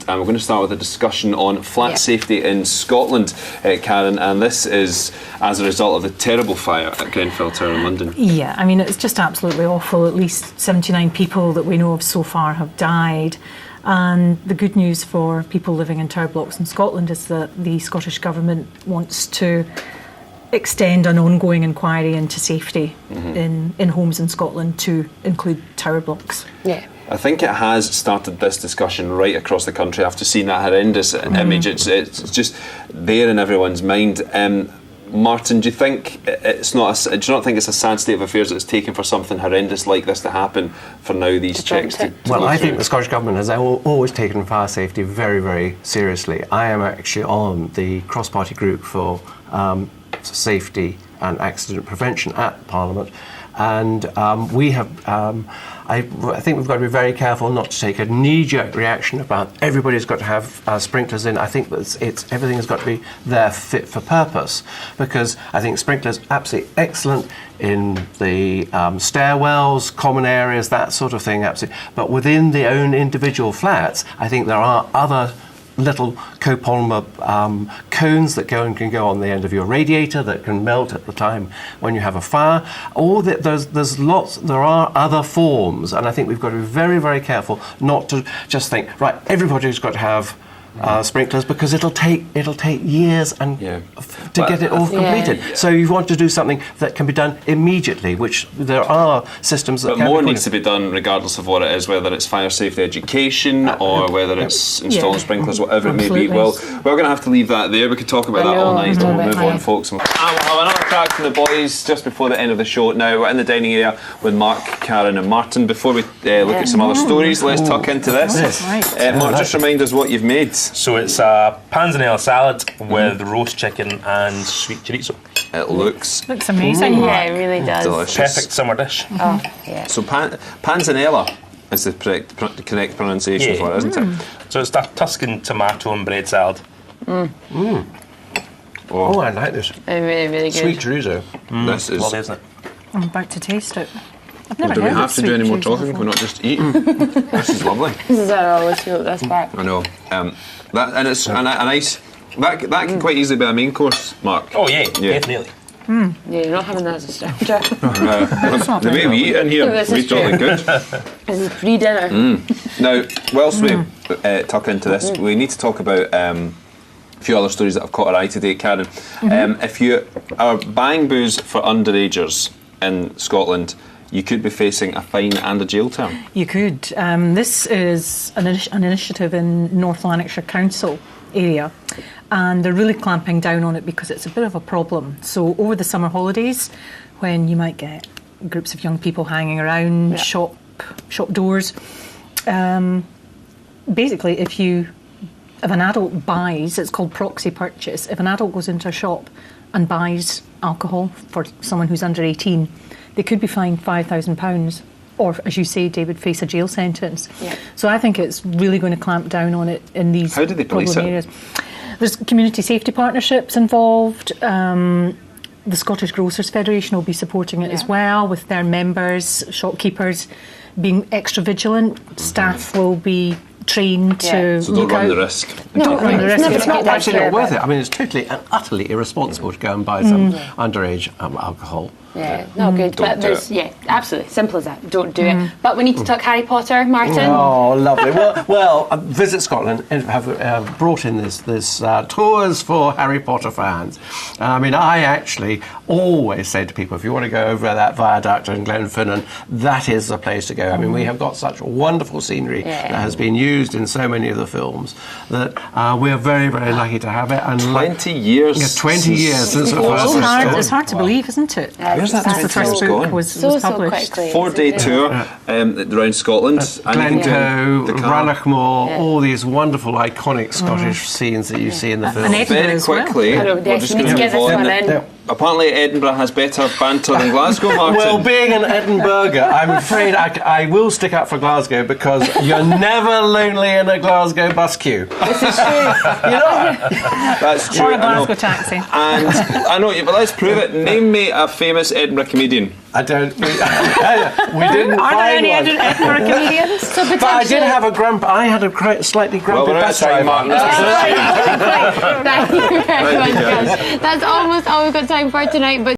and we're going to start with a discussion on flat safety in Scotland, Karen, and this is as a result of the terrible fire at Grenfell Tower in London. Yeah, I mean, it's just absolutely awful. At least 79 people that we know of so far have died. And the good news for people living in tower blocks in Scotland is that the Scottish Government wants to extend an ongoing inquiry into safety in homes in Scotland to include tower blocks. Yeah. I think it has started this discussion right across the country after seeing that horrendous image. It's just there in everyone's mind. Martin, do you think do you not think it's a sad state of affairs that it's taken for something horrendous like this to happen for now these checks to Well, go I through? think the Scottish Government has always taken fire safety very, very seriously. I am actually on the cross-party group for safety and accident prevention at Parliament, and we have I think we've got to be very careful not to take a knee-jerk reaction about everybody's got to have sprinklers in. I think that everything has got to be there fit for purpose, because I think sprinklers are absolutely excellent in the stairwells, common areas, that sort of thing, absolutely. But within the own individual flats, I think there are other little copolymer cones that can go on the end of your radiator that can melt at the time when you have a fire. There are other forms, and I think we've got to be very, very careful not to just think, right, everybody's got to have sprinklers, because it'll take years and to get it all completed. So you want to do something that can be done immediately, which there are systems that But more needs to be done regardless of what it is, whether it's fire safety education or whether it's installing sprinklers, whatever it may be. Well, we're going to have to leave that there. We could talk about that all night. We'll move on, folks. And we'll have another crack from the boys just before the end of the show. Now, we're in the dining area with Mark, Karen and Martin. Before we look at some other stories, let's tuck into this. Mark, just remind us what you've made. So it's a panzanella salad with roast chicken and sweet chorizo. It looks amazing. Yeah, it really does. delicious. Perfect summer dish. Oh, yeah. So panzanella is the correct pronunciation for it, isn't it? So it's that Tuscan tomato and bread salad. Oh, I like this. Really, really good. Sweet chorizo. This is... Lovely, isn't it? I'm about to taste it. I've never Do we heard have of to do any more sweet talking? chorizo Can we not just eat? This is lovely. This is how I always feel at this part. I know. It's a nice... That can quite easily be a main course, Mark. Oh, yeah, definitely. Yeah, you're not having that as a starter. The way we eat in here, This we is totally true. good. This is pre-dinner. Now, whilst we tuck into this, we need to talk about a few other stories that have caught our eye today, Karen. If you are buying booze for underagers in Scotland, you could be facing a fine and a jail term. You could. This is an initiative in North Lanarkshire Council area, and they're really clamping down on it because it's a bit of a problem. So over the summer holidays, when you might get groups of young people hanging around shop doors, basically if an adult buys, it's called proxy purchase, if an adult goes into a shop and buys alcohol for someone who's under 18, they could be fined £5,000, or, as you say, David, face a jail sentence. Yeah. So I think it's really going to clamp down on it in these How do they police problem it? areas. There's community safety partnerships involved. The Scottish Grocers Federation will be supporting it as well, with their members, shopkeepers, being extra vigilant. Staff will be trained to So don't look run out. the risk. Don't run the risk. It's not actually not worth it. I mean, it's totally and utterly irresponsible to go and buy some underage alcohol. Yeah, not good. Don't But do there's, it. absolutely. Simple as that. Don't do it. But we need to talk Harry Potter, Martin. Oh, lovely. Well, Visit Scotland have brought in this tours for Harry Potter fans. I mean, I actually always say to people, if you want to go over that viaduct in Glenfinnan, that is the place to go. I mean, we have got such wonderful scenery that has been used in so many of the films that we're very, very lucky to have it. And 20 years. Yeah, 20 years since the first It's hard to believe, isn't it? Where's that Since the 20 first years book gone? was So published. quickly. 4-day tour around Scotland. Glencoe, the car. Rannochmore, all these wonderful, iconic Scottish scenes that you see in the film. And Edinburgh Very as well. quickly, I know, we're yes, just we going need to to move get on. this one in. Apparently Edinburgh has better banter than Glasgow, Martin. Well, being an Edinburgher, I'm afraid I will stick up for Glasgow, because you're never lonely in a Glasgow bus queue. This is true. You know? That's true. Or a I know. Glasgow taxi. And I know, but let's prove it. Name me a famous Edinburgh comedian. I don't. We didn't Are there find any one. Edinburgh comedians? So But I did potentially- have I had a slightly grumpy we're out of bus time, driver. Martin. Thank you very much, guys. That's almost all we've got time for tonight. But